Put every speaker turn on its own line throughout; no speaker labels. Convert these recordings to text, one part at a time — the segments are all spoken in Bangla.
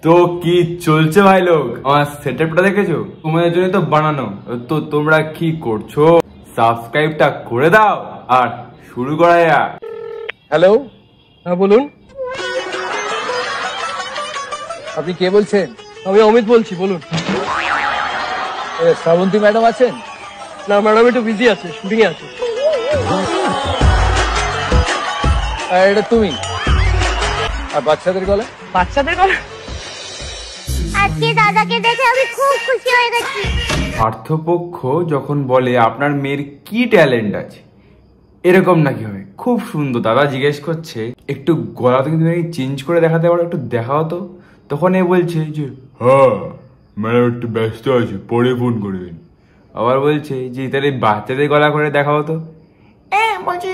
তো কি চলছে ভাই লোক, আমার সেটআপটা দেখেছো? তোমাদের জন্য তো বানানো। তো তোমরা কি করছো? সাবস্ক্রাইবটা করে দাও আর শুরু করা যাক।
হ্যালো, হ্যাঁ বলুন। আপনি কে বলছেন?
আমি অমিত বলছি, বলুন।
শ্রাবন্তী ম্যাডাম আছেন?
না ম্যাডাম একটু বিজি আছে, শুটিং এ আছে।
এটা তুমি? আর বাচ্চাদের গলা?
বাচ্চাদের গলা?
আজকে দাদাকে দেখে আমি খুব খুশি হয়ে গেছি।
পার্থপক্ষ যখন বলে আপনার মেয়ের কি ট্যালেন্ট আছে, এরকম নাকি হয়? খুব সুন্দর। দাদা জিজ্ঞেস করছে একটু গলা থেকে তুমি চেঞ্জ করে দেখাতে পারো, একটু দেখাও তো। তখন এ বলছে যে হ্যাঁ ম্যাডাম একটু ব্যস্ত আছে, পরে ফোন করবেন। আবার বলছে যে তাহলে বাচ্চাদের গলা করে দেখাও তো। বলছি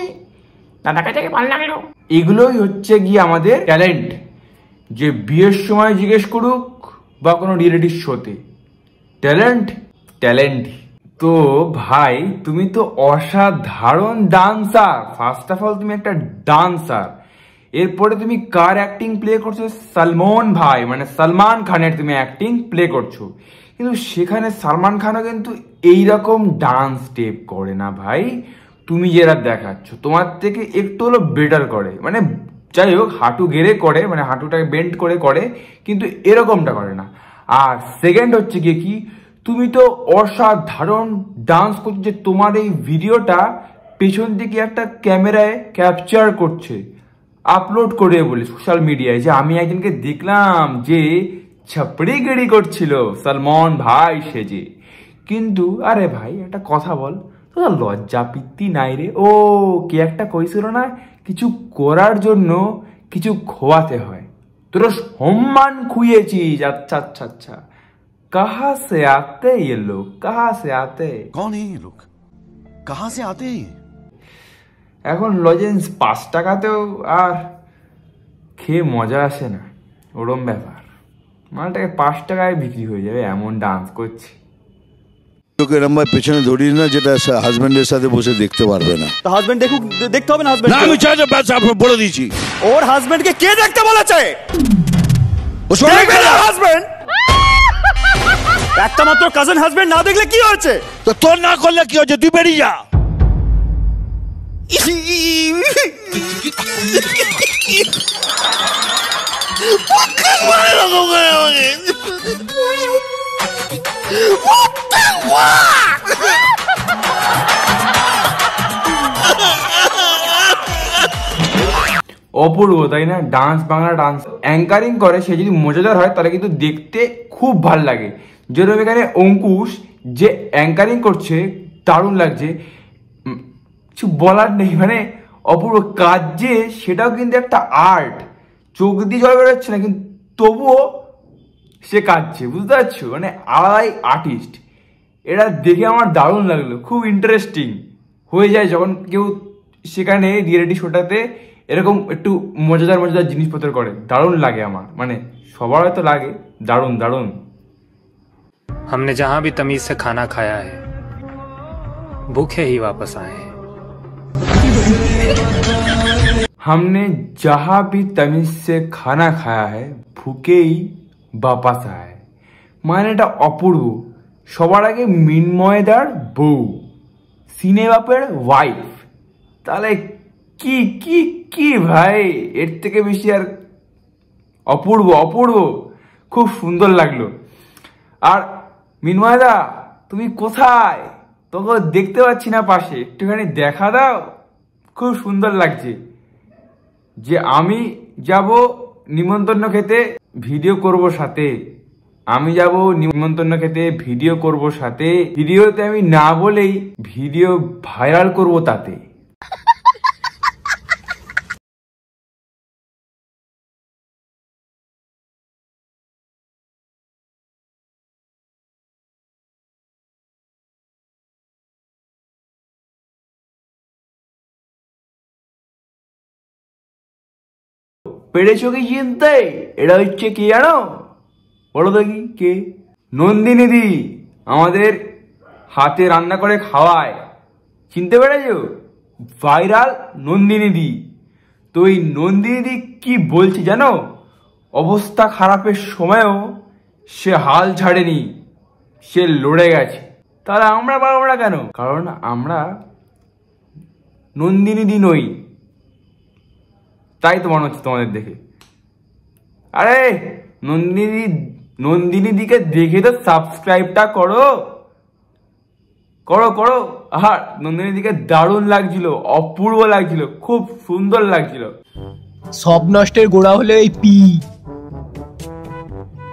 দাদাকে থেকে ভালো লাগলো। এগুলোই হচ্ছে গিয়ে আমাদের ট্যালেন্ট, যে বিয়ের সময় জিজ্ঞেস করুক বা কোনো রিয়েলিটি শোতে। Talent talent. তো ভাই তুমি তো অসাধারণ ডান্সার। ফার্স্ট অফ অল তুমি একটা ডান্সার, এরপরে তুমি কার অ্যাক্টিং প্লে করছো? সলমন ভাই মানে সলমান খানের তুমি অ্যাক্টিং প্লে করছো। কিন্তু সেখানে সলমান খানও কিন্তু এইরকম ডান্স স্টেপ করে না ভাই। তুমি যেটা দেখাচ্ছ তোমার থেকে একটু হলো বেটার করে, মানে যাই হোক হাঁটু গেড়ে করে, মানে হাঁটুটাকে বেন্ড করে করে, কিন্তু এরকমটা করে না। আর সেকেন্ড হচ্ছে গিয়ে কি, তুমি তো অসাধারণ ডান্স করছো, যে তোমার এই ভিডিওটা পেছন থেকে একটা ক্যামেরায় ক্যাপচার করছে, আপলোড করে বলে সোশ্যাল মিডিয়ায়, যে আমি একজনকে দেখলাম যে ছাপড়ি গেড়ি করছিল সলমন ভাই সেজে। কিন্তু আরে ভাই একটা কথা বল, তোর লজ্জা পিত্তি নাই রে? ও কে একটা কইছিল না, কিছু করার জন্য কিছু খোয়াতে হয়। তোর সম্মান খুইয়েছিস। আচ্ছা আচ্ছা আচ্ছা, কাহা সে আতে ये लोग, কাহা সে আতে?
कौन है ये लोग, कहां से आते हैं?
এখন লজেন্স 5 টাকাতেও আর খেয়ে মজা আসে না, ওরম ব্যাপার। মালটাকে 5 টাকায় বিক্রি হয়ে যাবে, এমন ডান্স করছে।
লোকের আমার পেছনে ধরিয়ে না, যেটা হাজবেন্ডের সাথে বসে দেখতে পারবে না।
তো হাজবেন্ড দেখুক, দেখতে হবে না হাজবেন্ড।
না আমি চাই না, ব্যাস আপনাকে বলে দিয়েছি।
ওর হাজবেন্ডকে কে দেখতে বলেছে?
ও সরে গেল
হাজবেন্ড একটা মাত্র কাজিন হাজবেন্ড না দেখলে কি হয়েছে?
তো তোর না করলে কি হচ্ছে, তুই বেরিয়ে যা।
অপূর্ব তাই না? ডান্স, বাংলা ডান্স অ্যাঙ্কারিং করে, সে যদি মজাদার হয় তাহলে কিন্তু দেখতে খুব ভাল লাগে। যেরকম এখানে অঙ্কুশ যে অ্যাঙ্কারিং করছে, দারুণ লাগছে, কিছু বলার নেই। মানে অপূর্ব কাজ যে, সেটাও কিন্তু একটা আর্ট। চোখ দিয়ে জল বেরোচ্ছে না, কিন্তু তবুও সে কাঁদছে, বুঝতে পারছো? মানে আলাদাই আর্টিস্ট। এটা দেখে আমার দারুণ লাগলো, খুব ইন্টারেস্টিং হয়ে যায় যখন কেউ সেখানে রিয়েলিটি শোটাতে এরকম একটু মজাদার মজাদার জিনিসপত্র করে। দারুণ লাগে আমার, মানে সবার হয়তো লাগে। দারুণ দারুণ।
हमने जहां भी तमीज से खाना खाया है, भूखे ही वापस आए हैं।
हमने जहां भी तमीज से खाना खाया है, भूखे ही वापस आया है। মানে এটা অপূর্ব। সবার আগে মিনময়দার বউ, সিনে বাপের ওয়াইফ, তাহলে কি কি কি ভাই, এর থেকে বেশি আর অপূর্ব অপূর্ব। খুব সুন্দর লাগলো। আর মিনময়দা তুমি কোথায়? তোকে দেখতে পাচ্ছি না পাশে, একটুখানি দেখা দাও। খুব সুন্দর লাগছে। যে আমি যাব নিমন্ত্রণ খেতে, ভিডিও করব সাথে। আমি যাব নিমন্ত্রণ খেতে, ভিডিও করব সাথে। ভিডিওতে আমি না বলেই ভিডিও ভাইরাল করব তাতে। পেরেছো কি চিনতে? এটা হচ্ছে কি জানো? বলো দেখি কে? নন্দিনী দি, আমাদের হাতে রান্না করে খাওয়ায়। চিনতে পেরেছো? ভাইরাল নন্দিনী দি। তো এই নন্দিনী দি কি বলছে জানো? অবস্থা খারাপের সময়ও সে হাল ছাড়েনি, সে লড়ে গেছে। তাহলে আমরা পারবো না কেন? কারণ আমরা নন্দিনী দি নই, তাই তো মনে হচ্ছে তোমাদের দেখে। আরে নন্দিনী দিকে দেখে তো সাবস্ক্রাইবটা করো করো করো। আর নন্দিনী দিকে দারুণ লাগছিল, অপূর্ব লাগছিল, খুব সুন্দর লাগছিল।
সব নষ্টের গোড়া হলো এই পি,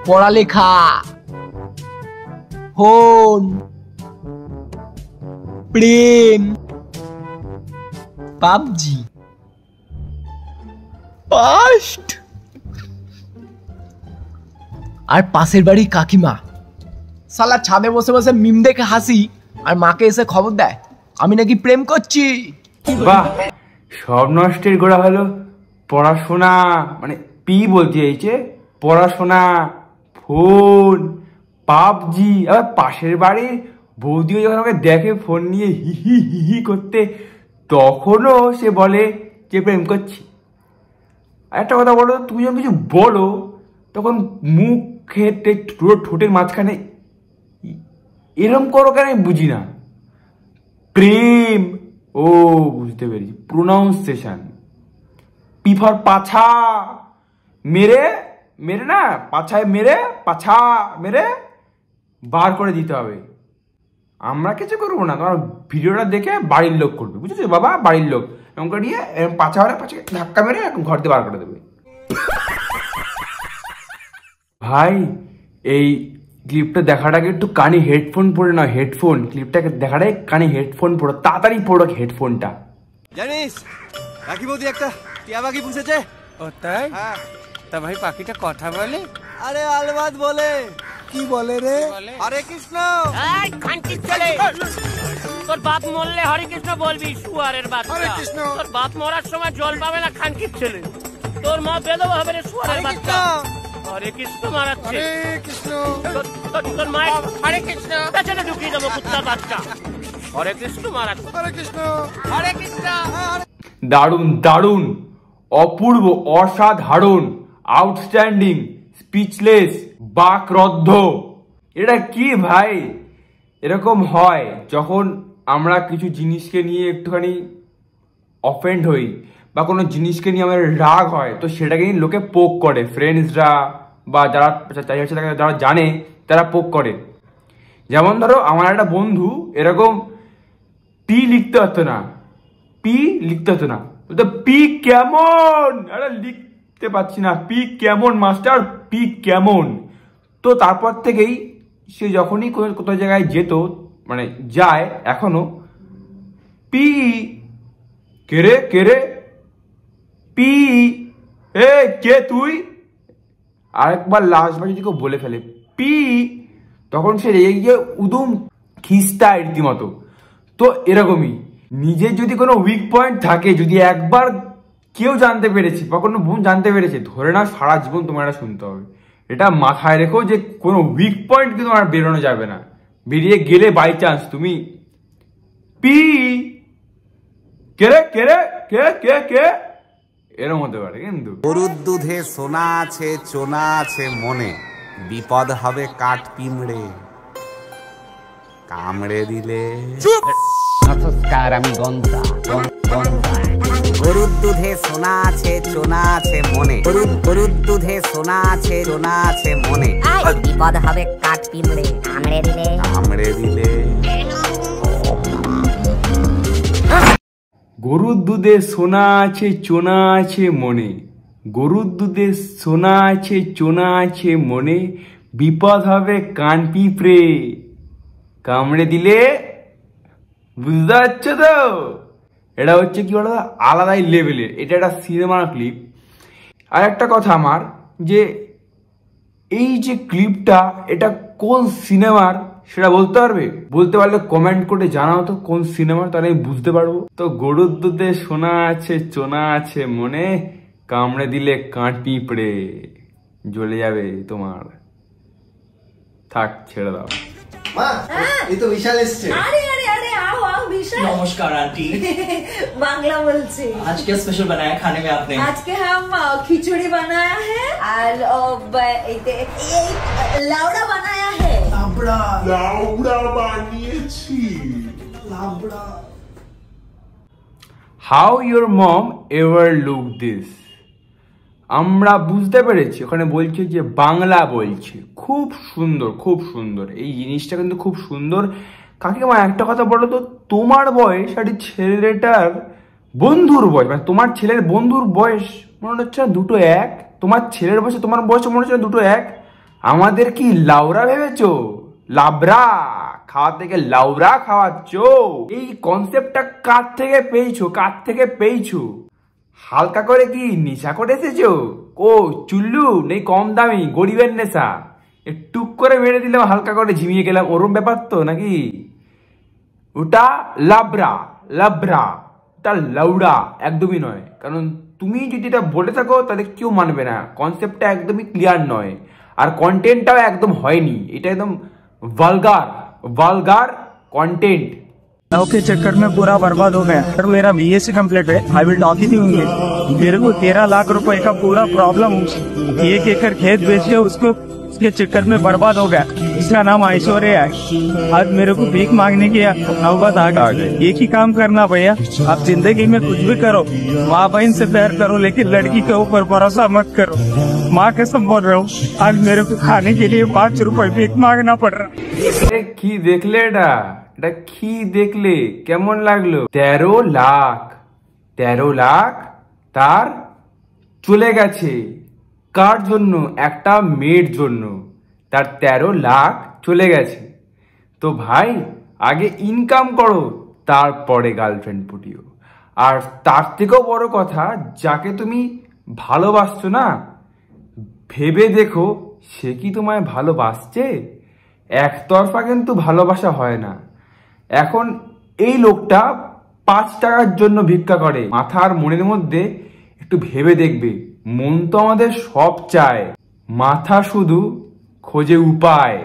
পড়ালেখা, ফোন, প্রেম, পাবজি, পাস্ট। আর পাশের বাড়ি কাকিমা সালা ছাদে বসে বসে মিম দেখে হাসি, আর মাকে এসে খবর দেয় আমি নাকি প্রেম করছি।
বাহ, সব নষ্টের গোড়া হলো পড়াশোনা, মানে পি বলতে চাইছে পড়াশোনা, ফোন, পাবজি। আবার পাশের বাড়ির বৌদিও যখন আমাকে দেখে ফোন নিয়ে হিহি হিহি করতে, তখনও সে বলে যে প্রেম করছি। আর একটা কথা বলো, তুমি যখন কিছু বলো তখন মুখ খেতে ঠোঁটের মাঝখানে এরম করো কেন, আমি বুঝি না। প্রেম, ও বুঝতে পেরেছি, প্রোনাউন্সিয়েশন। পি ফর পাছা, মেরে মেরে না, পাছায় মেরে, পাছা মেরে বার করে দিতে হবে। আমরা কিছু করবো না, তোমার ভিডিওটা দেখে বাড়ির লোক করবে, বুঝেছো বাবা? বাড়ির লোক এরকম করে নিয়ে পাছা হলে পাছাকে ধাক্কা মেরে ঘর দিয়ে বার করে দেবে। ভাই, এই ক্লিপটা দেখাটাকে একটু কানে হেডফোন পরে না, হেডফোন ক্লিপটাকে দেখাটাই কানে হেডফোন পড়ো, তাড়াতাড়ি পড়ো হেডফোনটা।
জানিস কাকি বৌদি একটা টিয়া পাখি পুষেছে।
ও তাই? তা ভাই পাখিটা কথা বলে?
আরে আলবাদ বলে। কি বলে রে? হরে কৃষ্ণ।
এই খানকি ছেলে, তোর বাপ মরলে হরে কৃষ্ণ বলবি, শুয়ারের বাচ্চা। হরে কৃষ্ণ। তোর বাপ মরার সময় জল পাবে না খানকি ছেলে, তোর মা বেদবা হবে রে শুয়ারের বাচ্চা। হরে কৃষ্ণ মারাচ্ছে। হরে কৃষ্ণ। তোর মায়ের হরে কৃষ্ণ পেছনে ঢুকিয়ে দেবো কুত্তার বাচ্চা। হরে কৃষ্ণ মারাচ্ছে। হরে কৃষ্ণ, হরে কৃষ্ণ।
দারুণ দারুণ, অপূর্ব, অসাধারণ, আউটস্ট্যান্ডিং, স্পিচলেস, বাকরদ্ধ। এটা কি ভাই? এরকম হয় যখন আমরা কিছু জিনিসকে নিয়ে একটুখানি অফেন্ড হই, বা কোনো জিনিসকে নিয়ে আমাদের রাগ হয়, তো সেটাকে নিয়ে লোকে পোক করে, ফ্রেন্ডসরা বা যারা যারা জানে তারা পোক করে। যেমন ধরো, আমার একটা বন্ধু এরকম পি লিখতে হতো না, পি লিখতে হতো না, তো পি কেমন, আরে লিখতে পারছি না, পি কেমন মাস্টার, পি কেমন। তো তারপর থেকেই সে যখনই কোথাও জায়গায় যেত, মানে যায় এখনো, পি কেরে কেরে, পি এ কে তুই, আরেকবার লাস্ট বার যদি কেউ বলে ফেলে পি, তখন সে রেগে গিয়ে উদুম খিস্তায় রীতিমতো। তো এরকমই নিজের যদি কোনো উইক পয়েন্ট থাকে, যদি একবার কেউ জানতে পেরেছে বা কোনো বোন জানতে পেরেছে, ধরে না সারা জীবন তোমার এটা শুনতে হবে। এটা মাথায় রেখো যে কোনো উইক পয়েন্ট কিন্তু তোমার বেরোনো যাবে না। বেরিয়ে গেলে বাই চান্স তুমি পি কেরে কেরে কে কে কে এরকম হতে পারে। কিন্তু
গরুর দুধে সোনা আছে, চোনা আছে মনে, বিপদ হবে কাঠ পিমড়ে, কামড়ে দিলে।
নমস্কার, আমি গন্ধা।
গরুর দুধে সোনা আছে, চোনা আছে মনে, গরুর দুধে সোনা আছে, চোনা আছে মনে,
বিপদ হবে কাঠ পিমড়ে, কামড়ে দিলে।
কামড়ে দিলে।
গরুর দুধে সোনা আছে, চোনা আছে মনে, গরুর দুধে সোনা আছে, চোনা আছে মনে, বিপদ হবে কান পিঁপড়ে, কামড়ে দিলে। বুঝতে পারছো তো? এটা হচ্ছে কি বলো, আলাদাই লেভেলের, এটা একটা সিনেমার ক্লিপ। আর একটা কথা আমার, যে এই যে ক্লিপটা এটা কোন সিনেমার সেটা বলতে পারবে? বলতে পারলে কমেন্ট করে জানাও তো কোন সিনেমার, তাহলে আমি বুঝতে পারবো। তো গরুর দুধে সোনা আছে, চোনা আছে মনে, কামড়ে দিলে কাঠ পিঁপড়ে, জ্বলে যাবে তোমার। থাক, ছেড়ে দাও।
মা, এই তো বিশাল এসছে।
আরে আরে আরে, আও আও
विशाल।
नमस्कार आंटी।
बांग्ला बोलছে।
आज क्या स्पेशल बनाया खाने में आपने?
आज के हम खिचड़ी बनाया है और लावड़ा बनाया है।
लावड़ा বানিয়েছি। লাবড়া।
How your mom ever looked this? আমরা বুঝতে পেরেছি ওখানে বলছে যে বাংলা বলছে, খুব সুন্দর খুব সুন্দর, এই জিনিসটা কিন্তু খুব সুন্দর। কাকিমা একটা কথা বলো তো, তোমার বয়স আর ছেলেটার বন্ধুর বয়স, মানে তোমার ছেলের বন্ধুর বয়স মনে হচ্ছে না দুটো এক? তোমার ছেলের বয়স তোমার বয়স মনে হচ্ছে না দুটো এক? আমাদের কি লাউরা ভেবেছো? লাবড়া খাওয়া থেকে লাউরা খাওয়াচ্ছ? এই কনসেপ্টটা কার থেকে পেয়েছো? হালকা করে কি নেশা করে এসেছো? ও চুল্লু নেই কম দামি, গরিবের নেশা, টুক করে মেরে দিলাম, হালকা করে ঝিমিয়ে গেলাম, ওরম ব্যাপার তো নাকি? ওটা লাবড়া, ওটা লাউড়া একদমই নয়। কারণ তুমি যদি এটা বলে থাকো তাহলে কেউ মানবে না, কনসেপ্টটা একদমই ক্লিয়ার নয়, আর কন্টেন্টটাও একদম হয়নি, এটা একদম वल्गर कंटेंट।
के चक्कर में पूरा बर्बाद हो गया। सर मेरा बीएससी कंप्लीट है, आई विल टॉक ही होंगे। मेरे को 13 लाख रुपए का पूरा प्रॉब्लम, 1 एकड़ खेत बेच के उसको उसके चक्कर में बर्बाद हो गया। इसका नाम ऐश्वर्या है। आज मेरे को भीख मांगने की नौबत आ गई। एक ही काम करना भैया, आप जिंदगी में कुछ भी करो, माँ बहन से प्यार करो, लेकिन लड़की के ऊपर भरोसा मत करो। माँ कसम बोल रहा हूँ, आज मेरे को खाने के लिए 5 रुपए भीख मांगना पड़ रहा।
কি দেখলে এটা কি দেখলে? কেমন লাগলো? 13 লাখ তার চলে গেছে। কার জন্য? একটা মেয়ের জন্য তার 13 লাখ চলে গেছে। তো ভাই আগে ইনকাম করো, তারপরে গার্লফ্রেন্ড পটিও। আর তার থেকেও বড় কথা, যাকে তুমি ভালোবাসছো না, ভেবে দেখো সে কি তোমায় ভালোবাসছে? একতরফা কিন্তু ভালোবাসা হয় না। এখন এই লোকটা 5 টাকার জন্য ভিক্ষা করে, মাথার মনের মধ্যে একটু ভেবে দেখবে, মন তো আমাদের সব চায়, মাথা শুধু খোঁজে উপায়।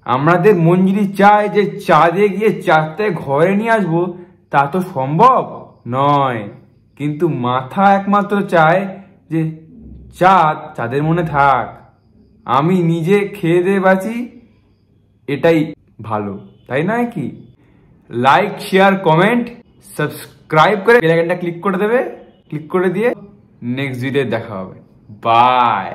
আমাদের মন যদি চায় যে চাঁদে গিয়ে চাঁদকে ঘরে নিয়ে আসবো, তা তো সম্ভব নয়, কিন্তু মাথা একমাত্র চায় যে চাঁদের মনে থাক, আমি নিজে খেয়ে দিয়ে বাঁচি, এটাই ভালো, তাই নয় কি? লাইক শেয়ার কমেন্ট সাবস্ক্রাইব করে বেল আইকনটা ক্লিক করে দেবে, ক্লিক করে দিয়ে নেক্সট ভিডিও দেখা হবে। বাই।